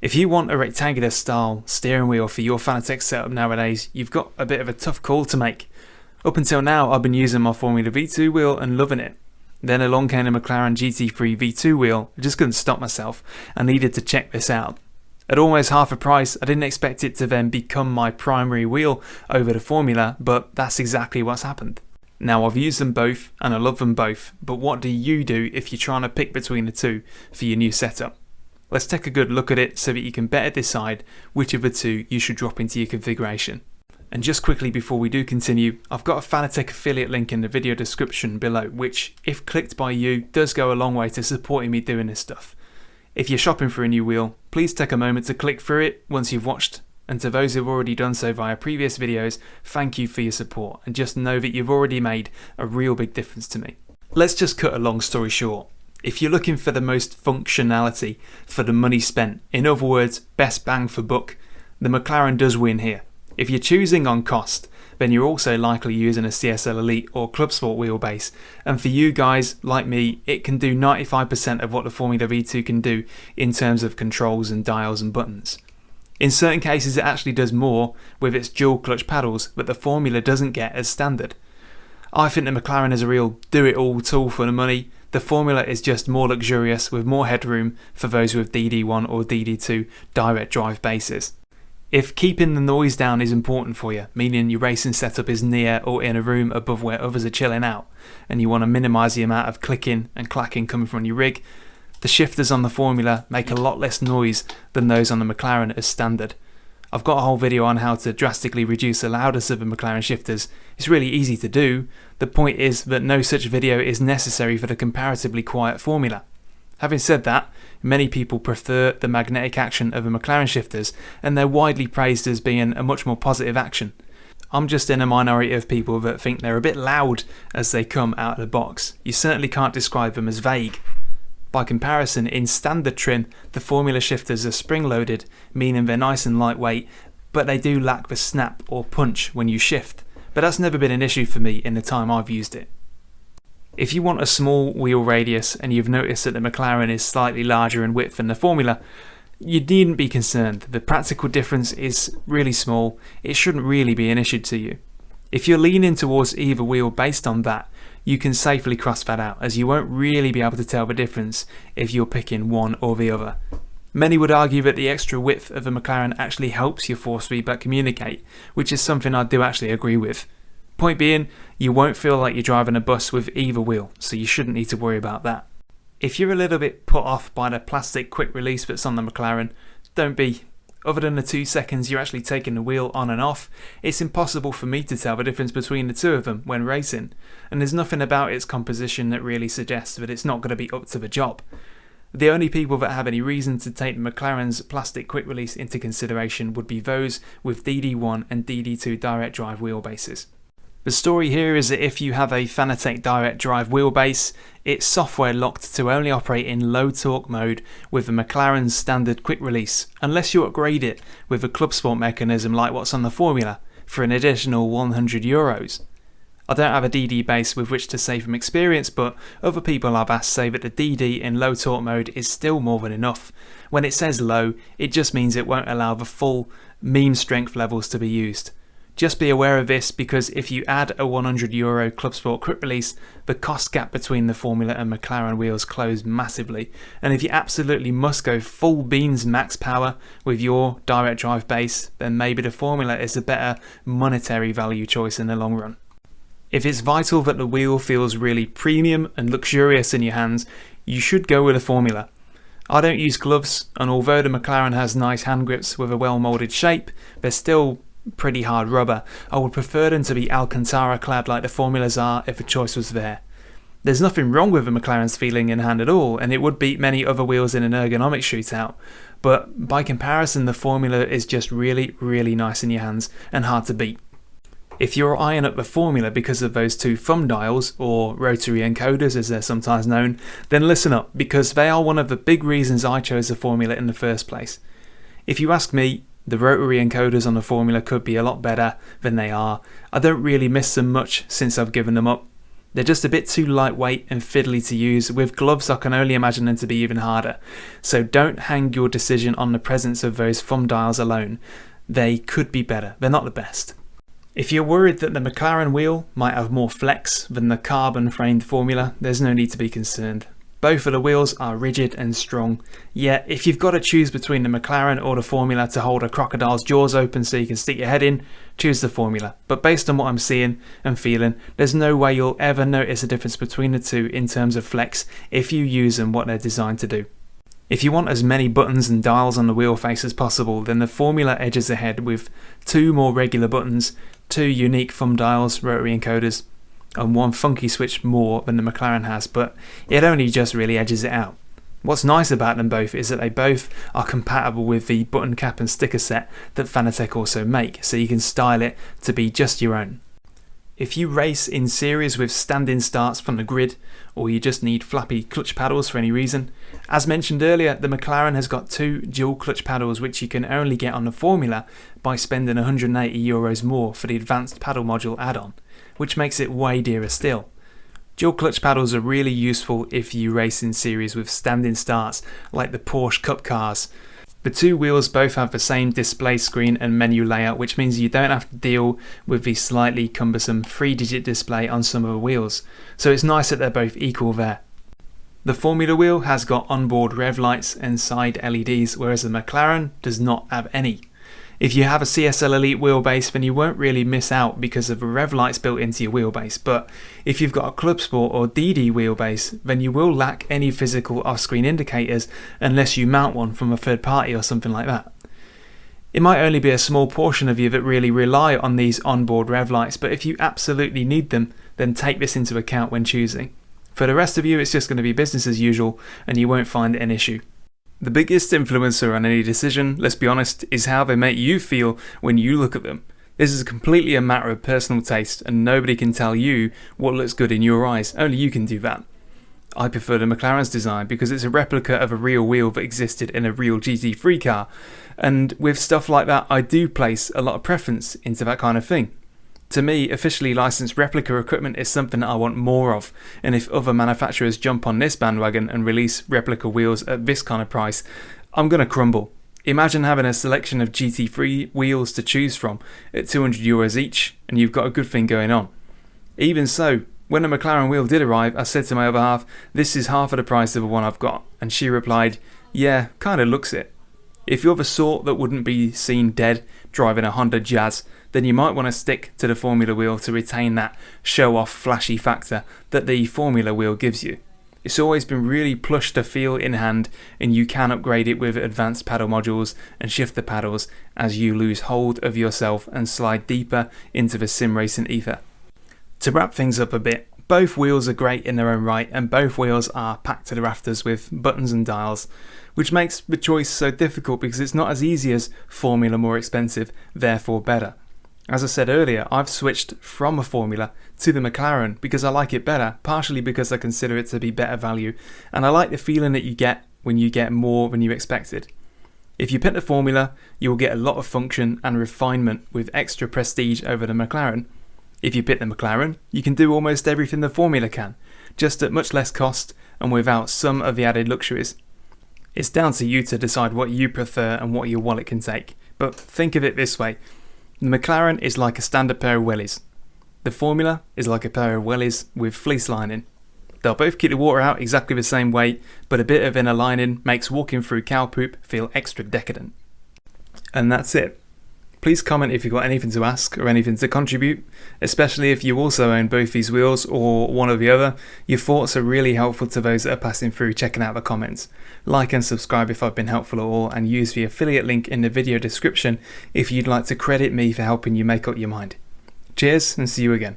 If you want a rectangular style steering wheel for your Fanatec setup nowadays, you've got a bit of a tough call to make. Up until now, I've been using my Formula V2 wheel and loving it. Then along came a McLaren GT3 V2 wheel. I just couldn't stop myself. I needed to check this out. At almost half the price, I didn't expect it to then become my primary wheel over the Formula, but that's exactly what's happened. Now, I've used them both and I love them both, but what do you do if you're trying to pick between the two for your new setup? Let's take a good look at it so that you can better decide which of the two you should drop into your configuration. And just quickly before we do continue, I've got a Fanatec affiliate link in the video description below, which, if clicked by you, does go a long way to supporting me doing this stuff. If you're shopping for a new wheel, please take a moment to click through it once you've watched, and to those who've already done so via previous videos, thank you for your support, and just know that you've already made a real big difference to me. Let's just cut a long story short. If you're looking for the most functionality for the money spent, in other words, best bang for buck, the McLaren does win here. If you're choosing on cost, then you're also likely using a CSL Elite or Club Sport wheelbase, and for you guys like me, it can do 95% of what the Formula V2 can do in terms of controls and dials and buttons. In certain cases it actually does more with its dual clutch paddles, but the Formula doesn't get as standard. I think the McLaren is a real do-it-all tool for the money. The Formula is just more luxurious with more headroom for those with DD1 or DD2 direct drive bases. If keeping the noise down is important for you, meaning your racing setup is near or in a room above where others are chilling out, and you want to minimise the amount of clicking and clacking coming from your rig, the shifters on the Formula make a lot less noise than those on the McLaren as standard. I've got a whole video on how to drastically reduce the loudness of the McLaren shifters. It's really easy to do. The point is that no such video is necessary for the comparatively quiet Formula. Having said that, many people prefer the magnetic action of the McLaren shifters, and they're widely praised as being a much more positive action. I'm just in a minority of people that think they're a bit loud as they come out of the box. You certainly can't describe them as vague. By comparison, in standard trim, the Formula shifters are spring-loaded, meaning they're nice and lightweight, but they do lack the snap or punch when you shift. But that's never been an issue for me in the time I've used it. If you want a small wheel radius and you've noticed that the McLaren is slightly larger in width than the Formula, you needn't be concerned. The practical difference is really small. It shouldn't really be an issue to you. If you're leaning towards either wheel based on that, you can safely cross that out, as you won't really be able to tell the difference if you're picking one or the other. Many would argue that the extra width of the McLaren actually helps your force feedback communicate, which is something I do actually agree with. Point being, you won't feel like you're driving a bus with either wheel, so you shouldn't need to worry about that. If you're a little bit put off by the plastic quick release that's on the McLaren, don't be. Other than the 2 seconds you're actually taking the wheel on and off, it's impossible for me to tell the difference between the two of them when racing, and there's nothing about its composition that really suggests that it's not going to be up to the job. The only people that have any reason to take the McLaren's plastic quick release into consideration would be those with DD1 and DD2 direct drive wheelbases. The story here is that if you have a Fanatec direct drive wheelbase, it's software locked to only operate in low torque mode with the McLaren's standard quick release, unless you upgrade it with a Club Sport mechanism like what's on the Formula for an additional €100. I don't have a DD base with which to say from experience, but other people I've asked say that the DD in low torque mode is still more than enough. When it says low, it just means it won't allow the full mean strength levels to be used. Just be aware of this, because if you add a €100 Club Sport quick release, the cost gap between the Formula and McLaren wheels close massively, and if you absolutely must go full beans max power with your direct drive base, then maybe the Formula is a better monetary value choice in the long run. If it's vital that the wheel feels really premium and luxurious in your hands, you should go with a Formula. I don't use gloves, and although the McLaren has nice hand grips with a well moulded shape, they're still pretty hard rubber. I would prefer them to be Alcantara clad like the Formulas are if the choice was there. There's nothing wrong with the McLaren's feeling in hand at all, and it would beat many other wheels in an ergonomic shootout, but by comparison the Formula is just really nice in your hands and hard to beat. If you're eyeing up the Formula because of those two thumb dials, or Rotary Encoders as they're sometimes known, then listen up, because they are one of the big reasons I chose the Formula in the first place. If you ask me, the Rotary Encoders on the Formula could be a lot better than they are. I don't really miss them much since I've given them up. They're just a bit too lightweight and fiddly to use. With gloves, I can only imagine them to be even harder. So don't hang your decision on the presence of those thumb dials alone. They could be better. They're not the best. If you're worried that the McLaren wheel might have more flex than the carbon-framed Formula, there's no need to be concerned. Both of the wheels are rigid and strong. Yet, if you've got to choose between the McLaren or the Formula to hold a crocodile's jaws open so you can stick your head in, choose the Formula. But based on what I'm seeing and feeling, there's no way you'll ever notice a difference between the two in terms of flex if you use them what they're designed to do. If you want as many buttons and dials on the wheel face as possible, then the Formula edges ahead with 2 more regular buttons, 2 unique thumb dials, rotary encoders, and 1 funky switch more than the McLaren has, but it only just really edges it out. What's nice about them both is that they both are compatible with the button cap and sticker set that Fanatec also make, so you can style it to be just your own. If you race in series with stand-in starts from the grid, or you just need flappy clutch paddles for any reason, as mentioned earlier, the McLaren has got 2 dual clutch paddles which you can only get on the Formula by spending €180 more for the advanced paddle module add-on, which makes it way dearer still. Dual clutch paddles are really useful if you race in series with stand-in starts like the Porsche Cup cars. The 2 wheels both have the same display screen and menu layout, which means you don't have to deal with the slightly cumbersome 3-digit display on some of the wheels, so it's nice that they're both equal there. The Formula wheel has got onboard rev lights and side LEDs, whereas the McLaren does not have any. If you have a CSL Elite wheelbase, then you won't really miss out because of the rev lights built into your wheelbase, but if you've got a Club Sport or DD wheelbase, then you will lack any physical off-screen indicators unless you mount one from a third party or something like that. It might only be a small portion of you that really rely on these onboard rev lights, but if you absolutely need them, then take this into account when choosing. For the rest of you, it's just going to be business as usual and you won't find it an issue. The biggest influencer on any decision, let's be honest, is how they make you feel when you look at them. This is completely a matter of personal taste and nobody can tell you what looks good in your eyes, only you can do that. I prefer the McLaren's design because it's a replica of a real wheel that existed in a real GT3 car, and with stuff like that I do place a lot of preference into that kind of thing. To me, officially licensed replica equipment is something that I want more of, and if other manufacturers jump on this bandwagon and release replica wheels at this kind of price, I'm going to crumble. Imagine having a selection of GT3 wheels to choose from at €200 each, and you've got a good thing going on. Even so, when the McLaren wheel did arrive, I said to my other half, this is half of the price of the one I've got, and she replied, yeah, kinda looks it. If you're the sort that wouldn't be seen dead driving a Honda Jazz, then you might want to stick to the Formula wheel to retain that show-off flashy factor that the Formula wheel gives you. It's always been really plush to feel in hand, and you can upgrade it with advanced paddle modules and shift the paddles as you lose hold of yourself and slide deeper into the sim racing ether. To wrap things up a bit, both wheels are great in their own right, and both wheels are packed to the rafters with buttons and dials, which makes the choice so difficult because it's not as easy as Formula more expensive, therefore better. As I said earlier, I've switched from a Formula to the McLaren because I like it better, partially because I consider it to be better value, and I like the feeling that you get when you get more than you expected. If you pick the Formula, you will get a lot of function and refinement with extra prestige over the McLaren. If you pick the McLaren, you can do almost everything the Formula can, just at much less cost and without some of the added luxuries. It's down to you to decide what you prefer and what your wallet can take, but think of it this way. The McLaren is like a standard pair of wellies. The Formula is like a pair of wellies with fleece lining. They'll both keep the water out exactly the same way, but a bit of inner lining makes walking through cow poop feel extra decadent. And that's it. Please comment if you've got anything to ask or anything to contribute, especially if you also own both these wheels or one or the other. Your thoughts are really helpful to those that are passing through checking out the comments. Like and subscribe if I've been helpful at all, and use the affiliate link in the video description if you'd like to credit me for helping you make up your mind. Cheers and see you again.